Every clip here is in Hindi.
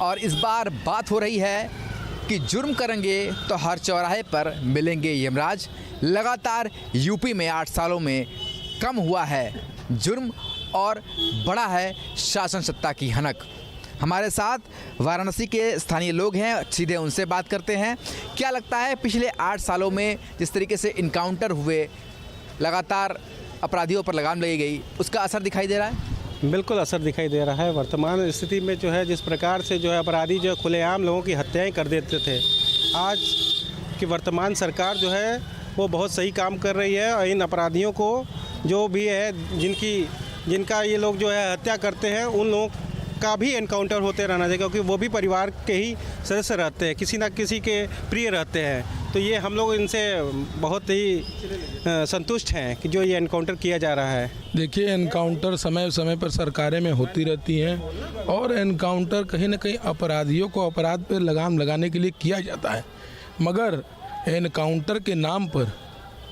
और इस बार बात हो रही है कि जुर्म करेंगे तो हर चौराहे पर मिलेंगे यमराज। लगातार यूपी में 8 सालों में कम हुआ है जुर्म और बढ़ा है शासन सत्ता की हनक। हमारे साथ वाराणसी के स्थानीय लोग हैं, सीधे उनसे बात करते हैं। क्या लगता है पिछले 8 सालों में जिस तरीके से इनकाउंटर हुए, लगातार अपराधियों पर लगाम लगी गई, उसका असर दिखाई दे रहा है? बिल्कुल असर दिखाई दे रहा है। वर्तमान स्थिति में जो है जिस प्रकार से जो है अपराधी जो खुलेआम लोगों की हत्याएं कर देते थे, आज की वर्तमान सरकार जो है वो बहुत सही काम कर रही है और इन अपराधियों को जो भी है जिनका ये लोग जो है हत्या करते हैं उन लोगों का भी एनकाउंटर होते रहना चाहिए, क्योंकि वो भी परिवार के ही सदस्य रहते हैं, किसी ना किसी के प्रिय रहते हैं। तो ये हम लोग इनसे बहुत ही संतुष्ट हैं कि जो ये एनकाउंटर किया जा रहा है। देखिए, एनकाउंटर समय समय पर सरकारें में होती रहती हैं और एनकाउंटर कहीं ना कहीं अपराधियों को अपराध पर लगाम लगाने के लिए किया जाता है। मगर एनकाउंटर के नाम पर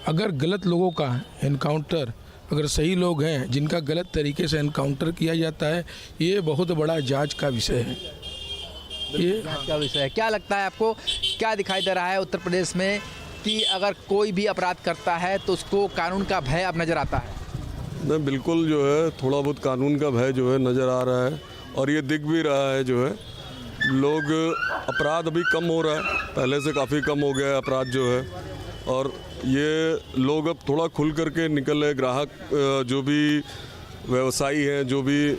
अगर गलत लोगों का एनकाउंटर, अगर सही लोग हैं जिनका गलत तरीके से एनकाउंटर किया जाता है, ये बहुत बड़ा जांच का विषय है। ये क्या विषय है? क्या लगता है आपको, क्या दिखाई दे रहा है उत्तर प्रदेश में कि अगर कोई भी अपराध करता है तो उसको कानून का भय अब नज़र आता है? नहीं, बिल्कुल जो है थोड़ा बहुत कानून का भय जो है नज़र आ रहा है और ये दिख भी रहा है। जो है लोग, अपराध अभी कम हो रहा है, पहले से काफ़ी कम हो गया है अपराध जो है, और ये लोग अब थोड़ा खुल करके निकल रहे। ग्राहक जो भी व्यवसायी हैं, जो भी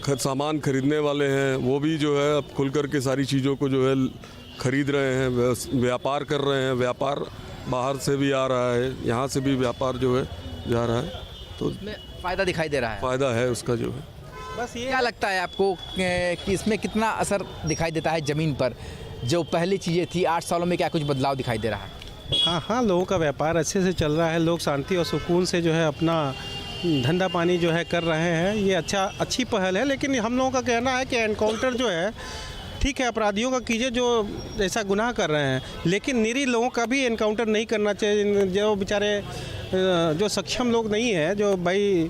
सामान खरीदने वाले हैं, वो भी जो है अब खुल करके सारी चीज़ों को जो है खरीद रहे हैं, व्यापार कर रहे हैं। व्यापार बाहर से भी आ रहा है, यहाँ से भी व्यापार जो है जा रहा है, तो उसमें फ़ायदा दिखाई दे रहा है। फ़ायदा है उसका जो है। बस ये क्या लगता है आपको कि इसमें कितना असर दिखाई देता है ज़मीन पर? जो पहली चीज़ें थी 8 सालों में क्या कुछ बदलाव दिखाई दे रहा है? हाँ, लोगों का व्यापार अच्छे से चल रहा है, लोग शांति और सुकून से जो है अपना धंधा पानी जो है कर रहे हैं। ये अच्छी पहल है। लेकिन हम लोगों का कहना है कि एनकाउंटर जो है ठीक है, अपराधियों का कीजिए जो ऐसा गुनाह कर रहे हैं, लेकिन निरीह लोगों का भी एनकाउंटर नहीं करना चाहिए। जो बेचारे जो सक्षम लोग नहीं है, जो भाई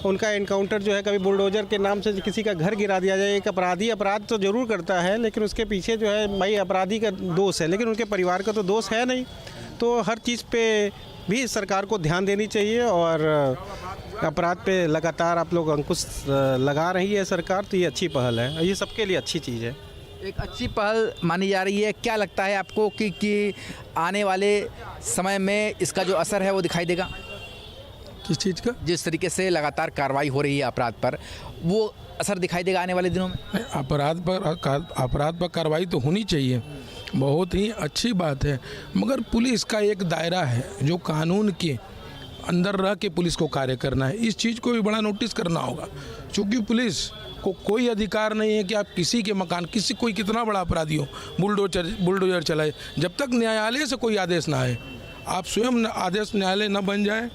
उनका एनकाउंटर जो है कभी बुलडोजर के नाम से किसी का घर गिरा दिया जाए। एक अपराधी अपराध तो ज़रूर करता है, लेकिन उसके पीछे जो है भाई अपराधी का दोष है, लेकिन उनके परिवार का तो दोष है नहीं। तो हर चीज़ पे भी सरकार को ध्यान देनी चाहिए और अपराध पे लगातार आप लोग अंकुश लगा रही है सरकार, तो ये अच्छी पहल है, ये सबके लिए अच्छी चीज़ है। एक अच्छी पहल मानी जा रही है। क्या लगता है आपको कि आने वाले समय में इसका जो असर है वो दिखाई देगा? किस चीज़ का? जिस तरीके से लगातार कार्रवाई हो रही है अपराध पर, वो असर दिखाई देगा आने वाले दिनों में? अपराध पर कार्रवाई तो होनी चाहिए, बहुत ही अच्छी बात है। मगर पुलिस का एक दायरा है जो कानून के अंदर रह के पुलिस को कार्य करना है। इस चीज़ को भी बड़ा नोटिस करना होगा, क्योंकि पुलिस को कोई अधिकार नहीं है कि आप किसी के मकान, कोई कितना बड़ा अपराधी हो, बुलडोजर चलाए। जब तक न्यायालय से कोई आदेश ना आए, आप स्वयं आदेश न्यायालय न बन जाए,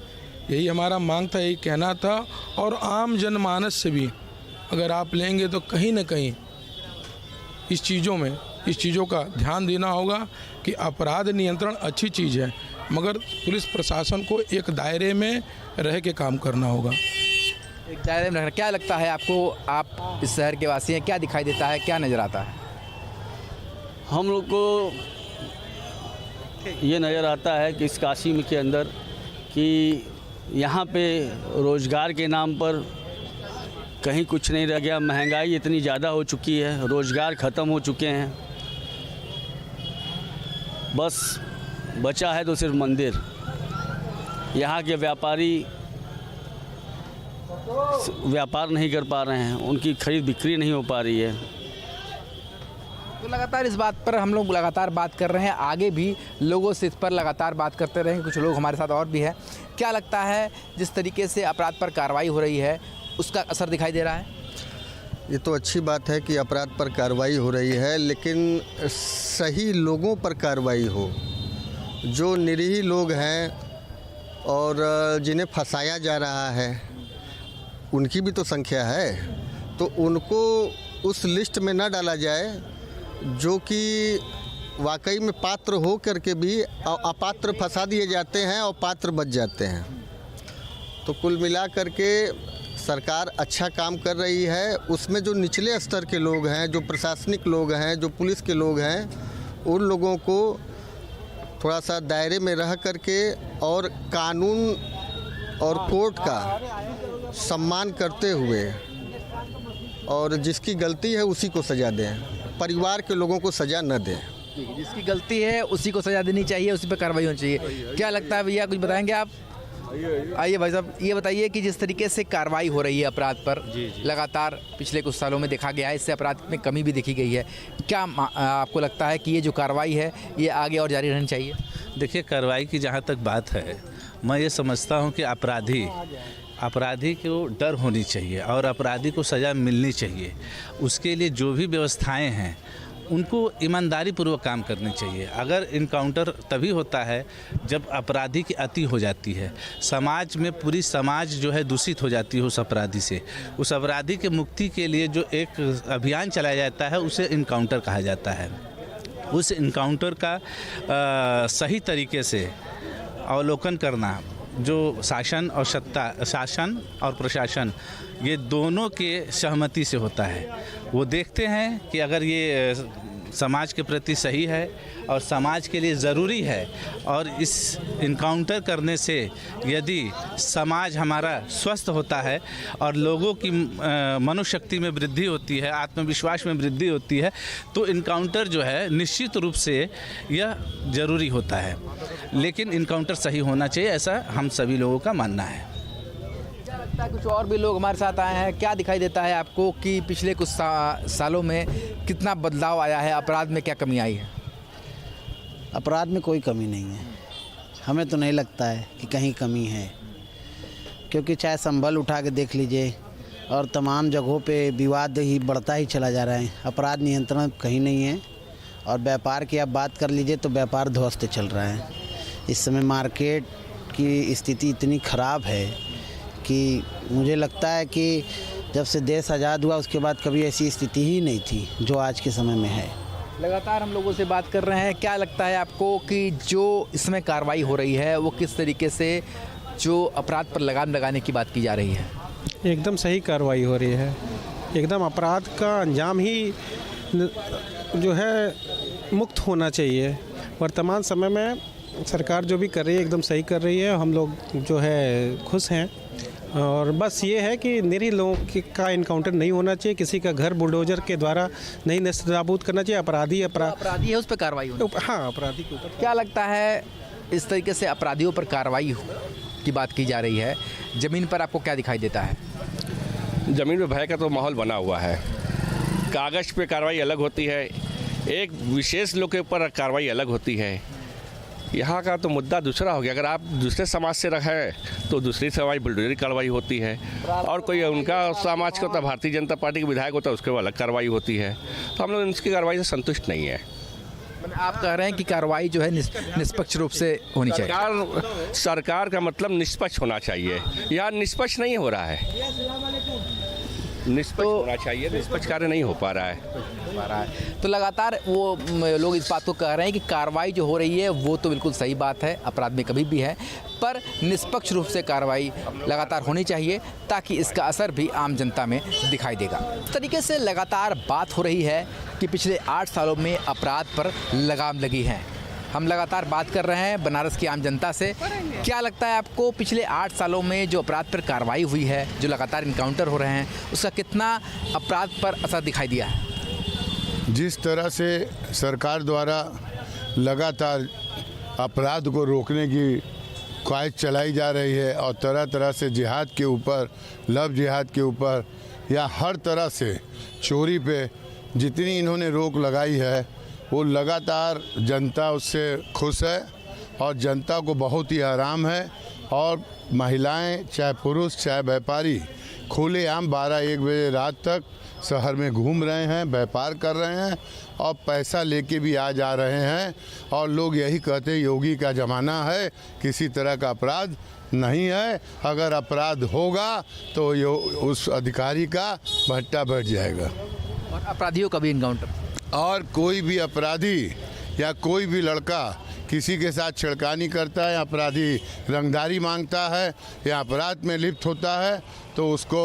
यही हमारा मांग था, यही कहना था। और आम जनमानस से भी अगर आप लेंगे तो कहीं ना कहीं इस चीज़ों का ध्यान देना होगा कि अपराध नियंत्रण अच्छी चीज़ है, मगर पुलिस प्रशासन को एक दायरे में रह के काम करना होगा। एक दायरे में रहना। क्या लगता है आपको, आप इस शहर के वासी हैं, क्या दिखाई देता है, क्या नज़र आता है? हम लोग को ये नज़र आता है कि इस काशी में के अंदर कि यहाँ पे रोज़गार के नाम पर कहीं कुछ नहीं रह गया। महंगाई इतनी ज़्यादा हो चुकी है, रोज़गार ख़त्म हो चुके हैं, बस बचा है तो सिर्फ मंदिर। यहाँ के व्यापारी व्यापार नहीं कर पा रहे हैं, उनकी खरीद बिक्री नहीं हो पा रही है। तो लगातार इस बात पर हम लोग लगातार बात कर रहे हैं, आगे भी लोगों से इस पर लगातार बात करते रहेंगे। कुछ लोग हमारे साथ और भी है। क्या लगता है जिस तरीके से अपराध पर कार्रवाई हो रही है उसका असर दिखाई दे रहा है? ये तो अच्छी बात है कि अपराध पर कार्रवाई हो रही है, लेकिन सही लोगों पर कार्रवाई हो। जो निरीह लोग हैं और जिन्हें फंसाया जा रहा है, उनकी भी तो संख्या है, तो उनको उस लिस्ट में ना डाला जाए जो कि वाकई में पात्र हो करके भी अपात्र फंसा दिए जाते हैं और पात्र बच जाते हैं। तो कुल मिला करके सरकार अच्छा काम कर रही है। उसमें जो निचले स्तर के लोग हैं, जो प्रशासनिक लोग हैं, जो पुलिस के लोग हैं, उन लोगों को थोड़ा सा दायरे में रह करके और कानून और कोर्ट का सम्मान करते हुए और जिसकी गलती है उसी को सज़ा दें, परिवार के लोगों को सज़ा न दें। जिसकी गलती है उसी को सज़ा देनी चाहिए, उसी पर कार्रवाई होनी चाहिए। क्या लगता है भैया, कुछ बताएंगे आप? आइए भाई साहब, ये बताइए कि जिस तरीके से कार्रवाई हो रही है अपराध पर, लगातार पिछले कुछ सालों में देखा गया है, इससे अपराध में कमी भी देखी गई है। क्या आपको लगता है कि ये जो कार्रवाई है ये आगे और जारी रहनी चाहिए? देखिए, कार्रवाई की जहाँ तक बात है, मैं ये समझता हूँ कि अपराधी को डर होनी चाहिए और अपराधी को सज़ा मिलनी चाहिए। उसके लिए जो भी व्यवस्थाएं हैं उनको ईमानदारी पूर्वक काम करनी चाहिए। अगर इनकाउंटर तभी होता है जब अपराधी की अति हो जाती है, समाज में पूरी समाज जो है दूषित हो जाती है उस अपराधी से। उस अपराधी के मुक्ति के लिए जो एक अभियान चलाया जाता है उसे इनकाउंटर कहा जाता है। उस इनकाउंटर का सही तरीके से अवलोकन करना, जो शासन और प्रशासन ये दोनों के सहमति से होता है। वो देखते हैं कि अगर ये समाज के प्रति सही है और समाज के लिए ज़रूरी है, और इस इनकाउंटर करने से यदि समाज हमारा स्वस्थ होता है और लोगों की मनोशक्ति में वृद्धि होती है, आत्मविश्वास में वृद्धि होती है, तो इनकाउंटर जो है निश्चित रूप से यह ज़रूरी होता है। लेकिन इनकाउंटर सही होना चाहिए, ऐसा हम सभी लोगों का मानना है। क्या लगता है, कुछ और भी लोग हमारे साथ आए हैं, क्या दिखाई देता है आपको कि पिछले कुछ सालों में कितना बदलाव आया है, अपराध में क्या कमी आई है? अपराध में कोई कमी नहीं है, हमें तो नहीं लगता है कि कहीं कमी है, क्योंकि चाहे संभल उठा के देख लीजिए और तमाम जगहों पे विवाद ही बढ़ता ही चला जा रहा है। अपराध नियंत्रण कहीं नहीं है। और व्यापार की आप बात कर लीजिए तो व्यापार ध्वस्त चल रहा है। इस समय मार्केट की स्थिति इतनी ख़राब है कि मुझे लगता है कि जब से देश आज़ाद हुआ उसके बाद कभी ऐसी स्थिति ही नहीं थी जो आज के समय में है। लगातार हम लोगों से बात कर रहे हैं, क्या लगता है आपको कि जो इसमें कार्रवाई हो रही है वो किस तरीके से जो अपराध पर लगाम लगाने की बात की जा रही है? एकदम सही कार्रवाई हो रही है। एकदम अपराध का अंजाम ही जो है मुक्त होना चाहिए। वर्तमान समय में सरकार जो भी कर रही है एकदम सही कर रही है, हम लोग जो है खुश हैं। और बस ये है कि निरीह लोगों का इनकाउंटर नहीं होना चाहिए, किसी का घर बुलडोजर के द्वारा नहीं नस्ताबूद करना चाहिए। अपराधी है उस पर कार्रवाई होनी। हाँ, अपराधी के ऊपर। क्या लगता है इस तरीके से अपराधियों पर कार्रवाई की बात की जा रही है, ज़मीन पर आपको क्या दिखाई देता है? ज़मीन पे भय का तो माहौल बना हुआ है। कागज़ पे कार्रवाई अलग होती है, एक विशेष लोग के ऊपर कार्रवाई अलग होती है। यहाँ का तो मुद्दा दूसरा हो गया। अगर आप दूसरे समाज से रखें तो दूसरी समाज बुलडोजरी कार्रवाई होती है, और कोई उनका समाज का तो भारतीय जनता पार्टी के विधायक होता है उसके अलग कार्रवाई होती है। तो हम लोग इसकी कार्रवाई से संतुष्ट नहीं है। आप कह रहे हैं कि कार्रवाई जो है निष्पक्ष रूप से होनी चाहिए। सरकार का मतलब निष्पक्ष होना चाहिए, यहाँ निष्पक्ष नहीं हो रहा है। निष्पक्ष होना चाहिए, निष्पक्ष कार्य नहीं हो पा रहा है। तो लगातार वो लोग इस बात को कह रहे हैं कि कार्रवाई जो हो रही है वो तो बिल्कुल सही बात है, अपराध में कभी भी है, पर निष्पक्ष रूप से कार्रवाई लगातार होनी चाहिए ताकि इसका असर भी आम जनता में दिखाई देगा। इस तरीके से लगातार बात हो रही है कि पिछले 8 सालों में अपराध पर लगाम लगी है। हम लगातार बात कर रहे हैं बनारस की आम जनता से। क्या लगता है आपको पिछले 8 सालों में जो अपराध पर कार्रवाई हुई है, जो लगातार इनकाउंटर हो रहे हैं, उसका कितना अपराध पर असर दिखाई दिया है? जिस तरह से सरकार द्वारा लगातार अपराध को रोकने की ख्वाहिश चलाई जा रही है और तरह तरह से जिहाद के ऊपर, लव जिहाद के ऊपर या हर तरह से चोरी पे जितनी इन्होंने रोक लगाई है, वो लगातार जनता उससे खुश है और जनता को बहुत ही आराम है। और महिलाएं, चाहे पुरुष चाहे व्यापारी, खुलेआम 12-1 बजे रात तक शहर में घूम रहे हैं, व्यापार कर रहे हैं और पैसा लेके भी आ जा रहे हैं। और लोग यही कहते हैं योगी का ज़माना है, किसी तरह का अपराध नहीं है। अगर अपराध होगा तो उस अधिकारी का भट्टा बैठ जाएगा और अपराधियों का भी इनकाउंटर। और कोई भी अपराधी या कोई भी लड़का किसी के साथ छिड़कानी करता है, अपराधी रंगदारी मांगता है या अपराध में लिप्त होता है तो उसको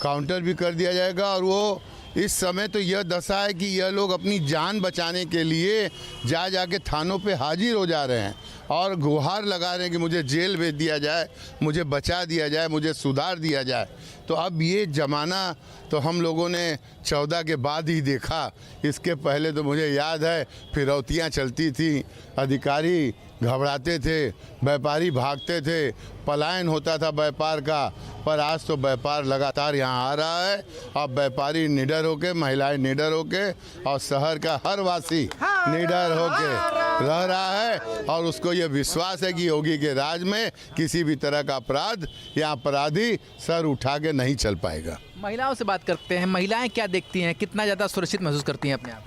काउंटर भी कर दिया जाएगा। और वो इस समय तो यह दशा है कि यह लोग अपनी जान बचाने के लिए जाके थानों पे हाजिर हो जा रहे हैं और गुहार लगा रहे हैं कि मुझे जेल भेज दिया जाए, मुझे बचा दिया जाए, मुझे सुधार दिया जाए। तो अब ये ज़माना तो हम लोगों ने 14 के बाद ही देखा। इसके पहले तो मुझे याद है फिरौतियाँ चलती थी, अधिकारी घबराते थे, व्यापारी भागते थे, पलायन होता था व्यापार का। पर आज तो व्यापार लगातार यहाँ आ रहा है। अब व्यापारी निडर होके, महिलाएं निडर होके और शहर का हर वासी निडर होके रह रहा है। और उसको ये विश्वास है कि योगी के राज में किसी भी तरह का अपराध या अपराधी सर उठा के नहीं चल पाएगा। महिलाओं से बात करते हैं। महिलाएं क्या देखती हैं, कितना ज़्यादा सुरक्षित महसूस करती हैं अपने आप?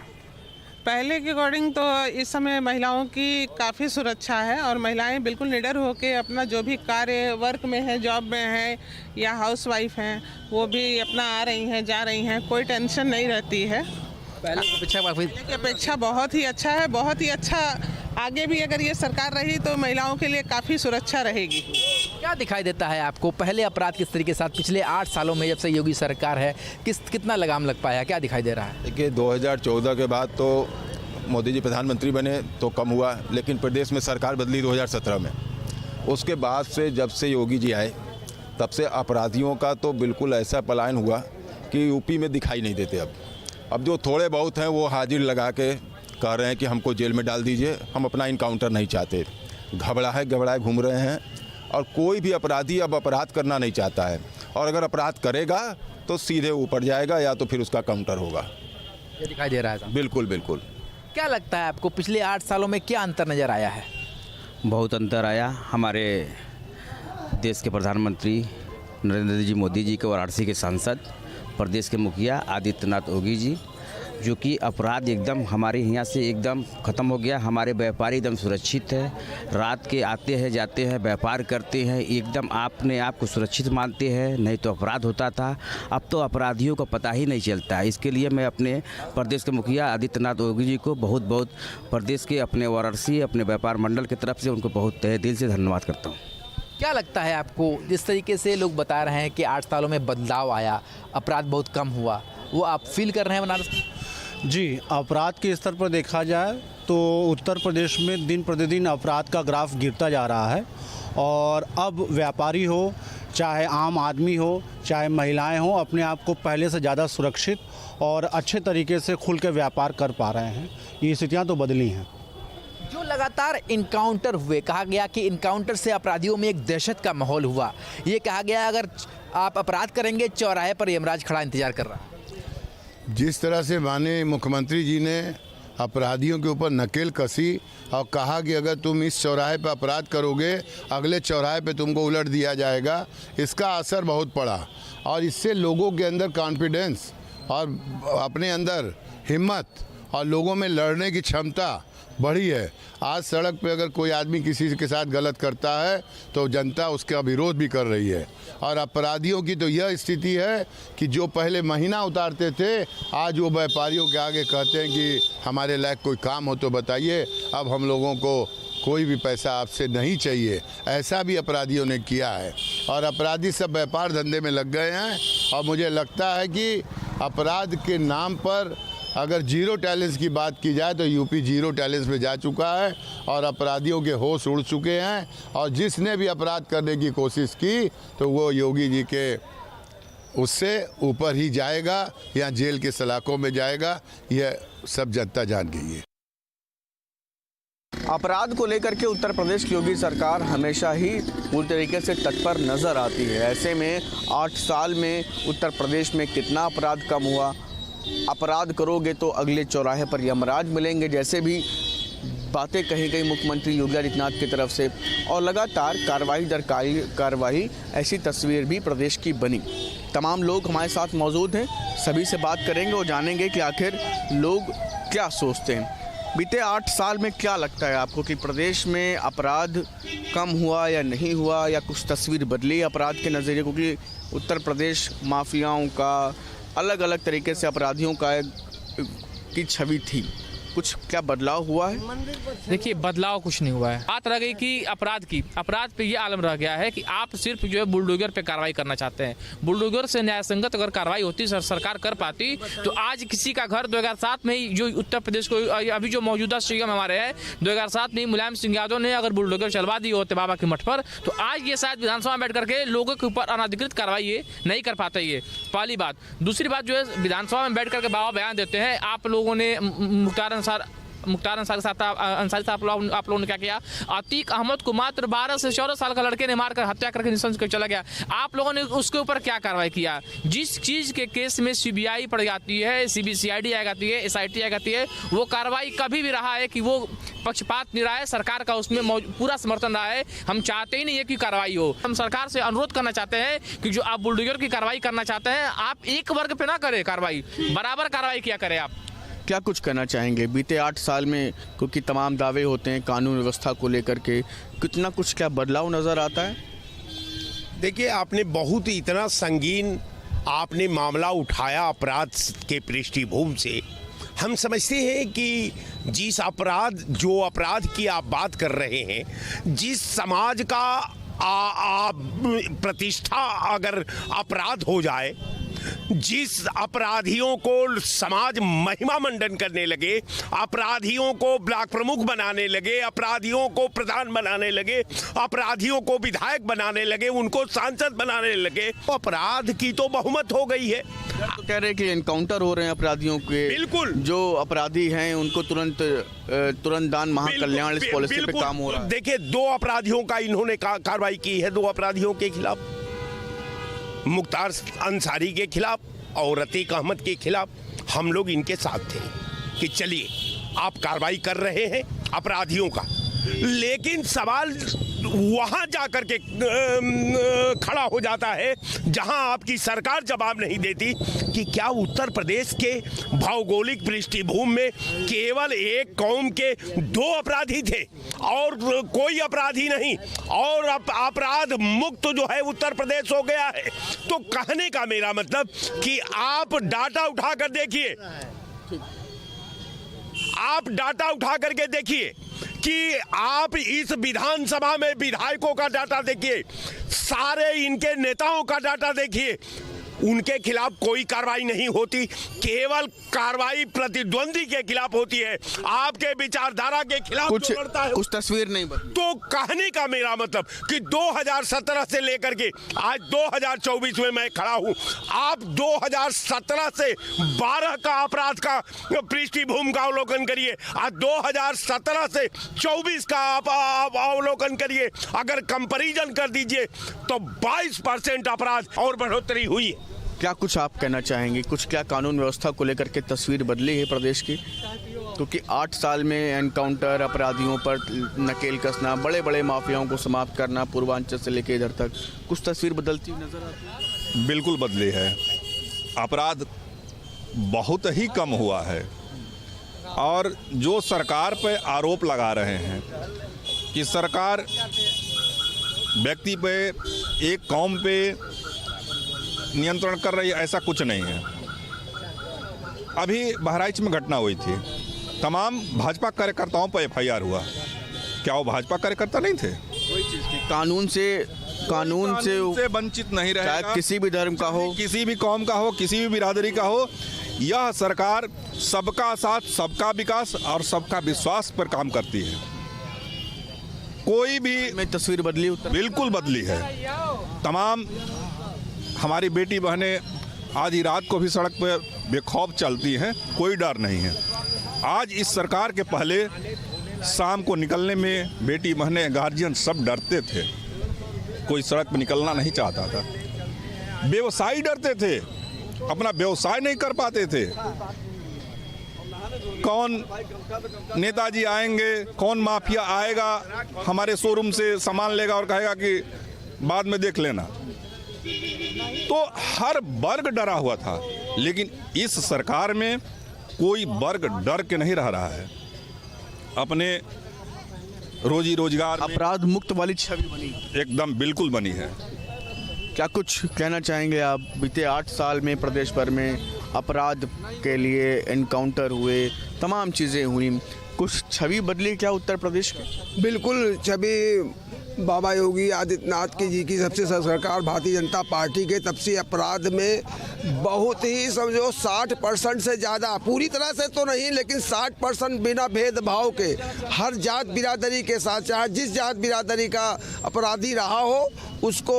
पहले के अकॉर्डिंग तो इस समय महिलाओं की काफ़ी सुरक्षा है और महिलाएं बिल्कुल निडर होकर अपना जो भी कार्य वर्क में है, जॉब में है या हाउसवाइफ हैं, वो भी अपना आ रही हैं, जा रही हैं, कोई टेंशन नहीं रहती है। पहले की अपेक्षा बहुत ही अच्छा है, बहुत ही अच्छा। आगे भी अगर ये सरकार रही तो महिलाओं के लिए काफ़ी सुरक्षा रहेगी। क्या दिखाई देता है आपको, पहले अपराध किस तरीके के साथ पिछले 8 सालों में जब से योगी सरकार है कितना लगाम लग पाया, क्या दिखाई दे रहा है? देखिए 2014 के बाद तो मोदी जी प्रधानमंत्री बने तो कम हुआ, लेकिन प्रदेश में सरकार बदली 2017 में। उसके बाद से जब से योगी जी आए तब से अपराधियों का तो बिल्कुल ऐसा पलायन हुआ कि यूपी में दिखाई नहीं देते। अब जो थोड़े बहुत हैं वो हाजिर लगा के कह रहे हैं कि हमको जेल में डाल दीजिए, हम अपना इनकाउंटर नहीं चाहते। घबराए घूम रहे हैं और कोई भी अपराधी अब अपराध करना नहीं चाहता है। और अगर अपराध करेगा तो सीधे ऊपर जाएगा या तो फिर उसका काउंटर होगा। ये दिखाई दे रहा है? बिल्कुल बिल्कुल। क्या लगता है आपको पिछले 8 सालों में क्या अंतर नज़र आया है? बहुत अंतर आया। हमारे देश के प्रधानमंत्री नरेंद्र जी मोदी जी के वाराणसी के सांसद, प्रदेश के मुखिया आदित्यनाथ योगी जी, जो कि अपराध एकदम हमारे यहाँ से एकदम ख़त्म हो गया। हमारे व्यापारी एकदम सुरक्षित है, रात के आते हैं जाते हैं, व्यापार करते हैं, एकदम अपने आप को सुरक्षित मानते हैं। नहीं तो अपराध होता था, अब तो अपराधियों का पता ही नहीं चलता है। इसके लिए मैं अपने प्रदेश के मुखिया आदित्यनाथ योगी जी को बहुत बहुत प्रदेश के अपने वाराणसी अपने व्यापार मंडल की तरफ से उनको बहुत तहे दिल से धन्यवाद करता हूँ। क्या लगता है आपको, जिस तरीके से लोग बता रहे हैं कि 8 सालों में बदलाव आया, अपराध बहुत कम हुआ, वो आप फील कर रहे हैं बनारस? जी, अपराध के स्तर पर देखा जाए तो उत्तर प्रदेश में दिन प्रतिदिन अपराध का ग्राफ गिरता जा रहा है। और अब व्यापारी हो, चाहे आम आदमी हो, चाहे महिलाएं हो, अपने आप को पहले से ज़्यादा सुरक्षित और अच्छे तरीके से खुल के व्यापार कर पा रहे हैं। ये स्थितियाँ तो बदली हैं। जो लगातार इनकाउंटर हुए, कहा गया कि इनकाउंटर से अपराधियों में एक दहशत का माहौल हुआ। ये कहा गया अगर आप अपराध करेंगे चौराहे पर यमराज खड़ा इंतजार कर रहा है। जिस तरह से माननीय मुख्यमंत्री जी ने अपराधियों के ऊपर नकेल कसी और कहा कि अगर तुम इस चौराहे पर अपराध करोगे अगले चौराहे पे तुमको उलट दिया जाएगा, इसका असर बहुत पड़ा। और इससे लोगों के अंदर कॉन्फिडेंस और अपने अंदर हिम्मत और लोगों में लड़ने की क्षमता बढ़ी है। आज सड़क पे अगर कोई आदमी किसी के साथ गलत करता है तो जनता उसका विरोध भी कर रही है। और अपराधियों की तो यह स्थिति है कि जो पहले महीना उतारते थे, आज वो व्यापारियों के आगे कहते हैं कि हमारे लायक कोई काम हो तो बताइए, अब हम लोगों को कोई भी पैसा आपसे नहीं चाहिए। ऐसा भी अपराधियों ने किया है और अपराधी सब व्यापार धंधे में लग गए हैं। और मुझे लगता है कि अपराध के नाम पर अगर जीरो टैलेंस की बात की जाए तो यूपी जीरो टैलेंस में जा चुका है और अपराधियों के होश उड़ चुके हैं। और जिसने भी अपराध करने की कोशिश की तो वो योगी जी के उससे ऊपर ही जाएगा या जेल के सलाखों में जाएगा, यह सब जनता जान गई है। अपराध को लेकर के उत्तर प्रदेश की योगी सरकार हमेशा ही पूरी तरीके से तत्पर नज़र आती है। ऐसे में 8 साल में उत्तर प्रदेश में कितना अपराध कम हुआ, अपराध करोगे तो अगले चौराहे पर यमराज मिलेंगे, जैसे भी बातें कही गई मुख्यमंत्री योगी आदित्यनाथ की तरफ से। और लगातार कार्रवाई दर कार्रवाई ऐसी तस्वीर भी प्रदेश की बनी। तमाम लोग हमारे साथ मौजूद हैं, सभी से बात करेंगे और जानेंगे कि आखिर लोग क्या सोचते हैं। बीते 8 साल में क्या लगता है आपको कि प्रदेश में अपराध कम हुआ या नहीं हुआ, या कुछ तस्वीर बदली अपराध के नज़रिए? क्योंकि उत्तर प्रदेश माफियाओं का, अलग अलग तरीके से अपराधियों का की छवि थी, कुछ क्या बदलाव हुआ है? देखिए, बदलाव कुछ नहीं हुआ है। बात रह गई कि अपराध पे ये आलम रह गया है कि आप सिर्फ जो है बुलडोजर पे कार्रवाई करना चाहते हैं। बुलडोजर से न्यायसंगत अगर कार्रवाई होती सरकार कर पाती तो आज किसी का घर 2007 में ही, जो उत्तर प्रदेश को अभी जो मौजूदा सीएम हमारे हैं, 2007 में मुलायम सिंह यादव ने अगर बुलडोजर चलवा दी होते बाबा के मठ पर, तो आज ये शायद विधानसभा में बैठ करके लोगों के ऊपर अनाधिकृत कार्रवाई ये नहीं कर पाते। ये पहली बात। दूसरी बात जो है, विधानसभा में बैठ करके बाबा बयान देते हैं। आप लोगों ने मुख्तार अंसारी के साथ आप लोगों ने क्या किया? अतीक अहमद को मात्र 12 से 14 साल का लड़के ने मारकर हत्या करके निशंस कर चला गया। आप लोगों ने उसके ऊपर क्या कार्रवाई किया? जिस चीज़ के केस में सीबीआई पड़ जाती है, सीआईडी आ जाती है, एसआईटी आ जाती है, वो कार्रवाई कभी भी रहा है कि वो पक्षपात नहीं रहा है। सरकार का उसमें पूरा समर्थन रहा है। हम चाहते ही नहीं है कि कार्रवाई हो। हम सरकार से अनुरोध करना चाहते हैं कि जो आप बुलडोजर की कार्रवाई करना चाहते हैं, आप एक वर्ग पे ना करें कार्रवाई, बराबर कार्रवाई किया करें। आप क्या कुछ कहना चाहेंगे? बीते 8 साल में क्योंकि तमाम दावे होते हैं कानून व्यवस्था को लेकर के, कितना कुछ क्या बदलाव नज़र आता है? देखिए, आपने बहुत ही इतना संगीन आपने मामला उठाया अपराध के पृष्ठभूमि से। हम समझते हैं कि जिस जो अपराध की आप बात कर रहे हैं, जिस समाज का प्रतिष्ठा अगर अपराध हो जाए, जिस अपराधियों को समाज महिमा मंडन करने लगे, अपराधियों को ब्लॉक प्रमुख बनाने लगे, अपराधियों को प्रधान बनाने लगे, अपराधियों को विधायक बनाने लगे, उनको सांसद बनाने लगे, अपराध की तो बहुमत हो गई है। तो कह रहे हैं कि एनकाउंटर हो रहे हैं अपराधियों के। बिल्कुल, जो अपराधी हैं उनको तुरंत दान महाकल्याण इस पॉलिसी पे काम हो रहा है। देखिए, 2 अपराधियों का इन्होंने कार्रवाई की है, 2 अपराधियों के खिलाफ, मुख्तार अंसारी के खिलाफ और अतीक अहमद के खिलाफ। हम लोग इनके साथ थे कि चलिए आप कार्रवाई कर रहे हैं अपराधियों का, लेकिन सवाल वहां जाकर के खड़ा हो जाता है जहां आपकी सरकार जवाब नहीं देती कि क्या उत्तर प्रदेश के भौगोलिक पृष्ठभूमि में केवल एक कौम के 2 अपराधी थे और कोई अपराधी नहीं, और अपराध मुक्त जो है उत्तर प्रदेश हो गया है। तो कहने का मेरा मतलब कि आप डाटा उठा कर देखिए, आप डाटा उठा करके देखिए कि आप इस विधानसभा में विधायकों का डाटा देखिए, सारे इनके नेताओं का डाटा देखिए, उनके खिलाफ कोई कार्रवाई नहीं होती, केवल कार्रवाई प्रतिद्वंदी के खिलाफ होती है, आपके विचारधारा के खिलाफ कुछ तस्वीर नहीं बदली। तो कहने का मेरा मतलब कि 2017 से लेकर के आज 2024 में मैं खड़ा हूं, आप 2017 से 12 का अपराध का पृष्ठभूमि का अवलोकन करिए, आज 2017 से 24 का अवलोकन करिए, अगर कंपैरिजन कर दीजिए तो 22% अपराध और बढ़ोतरी हुई है। क्या कुछ आप कहना चाहेंगे? कुछ क्या कानून व्यवस्था को लेकर के तस्वीर बदली है प्रदेश की? क्योंकि 8 साल में एनकाउंटर, अपराधियों पर नकेल कसना, बड़े बड़े माफियाओं को समाप्त करना, पूर्वांचल से लेकर इधर तक, कुछ तस्वीर बदलती नजर आती है? बिल्कुल बदली है। अपराध बहुत ही कम हुआ है, और जो सरकार पे आरोप लगा रहे हैं कि सरकार व्यक्ति पे, एक कौम पे नियंत्रण कर रही है, ऐसा कुछ नहीं है। अभी बहराइच में घटना हुई थी, तमाम भाजपा कार्यकर्ताओं पर FIR हुआ। क्या वो भाजपा कार्यकर्ता नहीं थे? वही चीज़ थी, कानून से वंचित नहीं रहेगा, किसी भी धर्म का हो, किसी भी कौम का हो, किसी भी बिरादरी का हो। यह सरकार सबका साथ, सबका विकास और सबका विश्वास पर काम करती है। कोई भी में तस्वीर बदली, बिल्कुल बदली है। तमाम हमारी बेटी बहनें आधी रात को भी सड़क पर बेखौफ चलती हैं, कोई डर नहीं है। आज इस सरकार के पहले शाम को निकलने में बेटी बहनें, गार्जियन सब डरते थे, कोई सड़क पर निकलना नहीं चाहता था। व्यवसायी डरते थे, अपना व्यवसाय नहीं कर पाते थे। कौन नेताजी आएंगे, कौन माफिया आएगा हमारे शोरूम से सामान लेगा और कहेगा कि बाद में देख लेना। तो हर वर्ग डरा हुआ था, लेकिन इस सरकार में कोई वर्ग डर के नहीं रह रहा है। अपने रोजी रोजगार अपराध मुक्त वाली छवि बनी, एकदम बिल्कुल बनी है। क्या कुछ कहना चाहेंगे आप? बीते 8 साल में प्रदेश भर में अपराध के लिए एनकाउंटर हुए, तमाम चीज़ें हुई, कुछ छवि बदली क्या उत्तर प्रदेश की? बिल्कुल छवि बाबा योगी आदित्यनाथ जी की सबसे सरकार भारतीय जनता पार्टी के तब से अपराध में बहुत ही समझो 60% से ज़्यादा, पूरी तरह से तो नहीं लेकिन 60% बिना भेदभाव के हर जात बिरादरी के साथ, चाहे जिस जात बिरादरी का अपराधी रहा हो उसको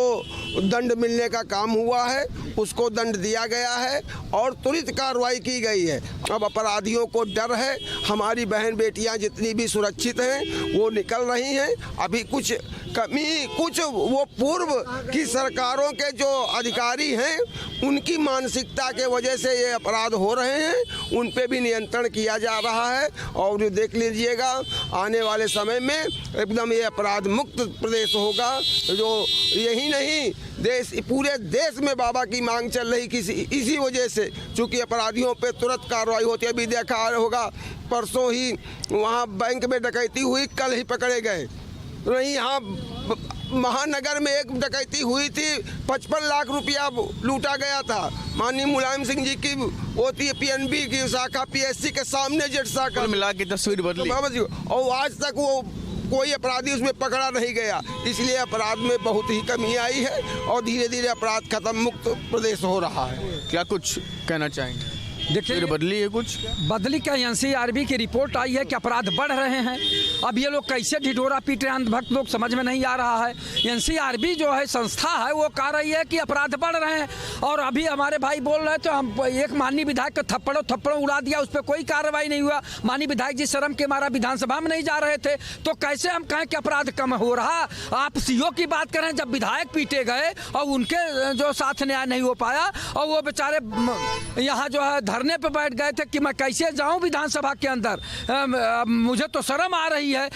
दंड मिलने का काम हुआ है, उसको दंड दिया गया है और त्वरित कार्रवाई की गई है। अब अपराधियों को डर है, हमारी बहन बेटियां जितनी भी सुरक्षित हैं वो निकल रही हैं। अभी कुछ कमी, कुछ वो पूर्व की सरकारों के जो अधिकारी हैं उनकी मानसिकता के वजह से ये अपराध हो रहे हैं, उन पे भी नियंत्रण किया जा रहा है और जो देख लीजिएगा आने वाले समय में एकदम ये अपराध मुक्त प्रदेश होगा। जो यही नहीं देश, पूरे देश में बाबा की मांग चल रही इसी वजह से, चूँकि अपराधियों पे तुरंत कार्रवाई होती है। अभी देखा होगा परसों ही वहाँ बैंक में डकैती हुई, कल ही पकड़े गए। नहीं, यहाँ महानगर में एक डकैती हुई थी, 55 लाख रुपया लूटा गया था। माननीय मुलायम सिंह जी की होती है पीएनबी की शाखा, पीएससी के सामने जेट शाखा, मिला के तस्वीर बदली और आज तक वो कोई अपराधी उसमें पकड़ा नहीं गया। इसलिए अपराध में बहुत ही कमी आई है और धीरे धीरे अपराध खत्म मुक्त प्रदेश हो रहा है। क्या कुछ कहना चाहेंगे? देखिए बदली है, कुछ बदली क्या, एनसीआरबी की रिपोर्ट आई है कि अपराध बढ़ रहे हैं। अब ये लोग कैसे ढिढोरा पीट रहे हैं अंधभक्त लोग, समझ में नहीं आ रहा है। एनसीआरबी जो है संस्था है वो कह रही है कि अपराध बढ़ रहे हैं और अभी हमारे भाई बोल रहे थे हम एक माननीय विधायक का थप्पड़ों उड़ा दिया, उस पर कोई कार्रवाई नहीं हुआ। माननीय विधायक जी शर्म के मारा विधानसभा में नहीं जा रहे थे, तो कैसे हम कहें कि अपराध कम हो रहा? आप सीओ की बात करें, जब विधायक पीटे गए और उनके जो साथ न्याय नहीं हो पाया और वो बेचारे यहाँ जो है धरने पे बैठ गए थे कि मैं कैसे जाऊं विधानसभा के अंदर। मुझे तो शर्म आ रही है।